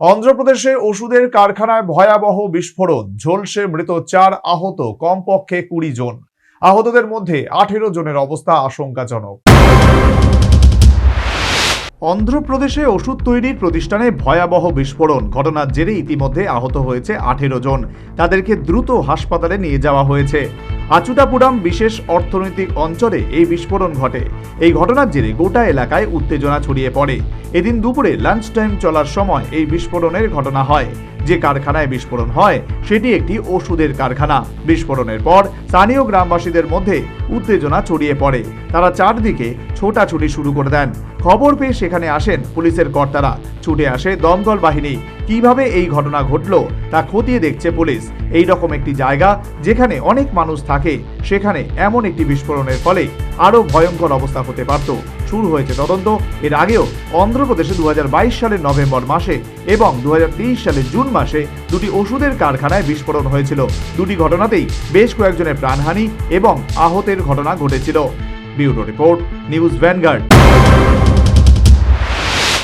অন্ধ্রপ্রদেশে ওষুধের কারখানায় ভয়াবহ বিস্ফোরণ, ঝলসে মৃত 4, আহত কমপক্ষে 20 জন। আহতদের মধ্যে 18 জনের অবস্থা আশঙ্কাজনক। অন্ধ্রপ্রদেশে ওষুধ তৈরির প্রতিষ্ঠানে ভয়াবহ বিস্ফোরণ, ঘটনার জেরে ইতিমধ্যে আহত হয়েছে 18 জন। তাদেরকে দ্রুত হাসপাতালে নিয়ে যাওয়া হয়েছে। আচুটাপুরাম বিশেষ অর্থনৈতিক অঞ্চলে এই বিস্ফোরণ ঘটে। এই ঘটনার জেরে গোটা এলাকায় উত্তেজনা ছড়িয়ে পড়ে। এদিন দুপুরে লাঞ্চ টাইম চলার সময় এই বিস্ফোরণের ঘটনা হয়। যে কারখানায় বিস্ফোরণ হয় সেটি একটি ওষুধের কারখানা। বিস্ফোরণের পর স্থানীয় গ্রামবাসীদের মধ্যে উত্তেজনা ছড়িয়ে পড়ে। তারা চারদিকে ছোটাছুটি শুরু করে দেন। খবর পেয়ে সেখানে আসেন পুলিশের কর্তারা, ছুটে আসে দমকল বাহিনী। কিভাবে এই ঘটনা ঘটলো তা খতিয়ে দেখছে পুলিশ। এই রকম একটি জায়গা যেখানে অনেক মানুষ থাকে, সেখানে এমন একটি বিস্ফোরণের ফলে আরো ভয়ঙ্কর অবস্থা হতে পারত। শুরু হয়েছে তদন্ত। এর আগেও অন্ধ্রপ্রদেশে 2022 সালের নভেম্বর মাসে এবং 2023 সালের জুন মাসে দুটি ওষুধের কারখানায় বিস্ফোরণ হয়েছিল। দুটি ঘটনাতেই বেশ কয়েকজনের প্রাণহানি এবং আহতের ঘটনা ঘটেছিল। Bureau report, news vanguard.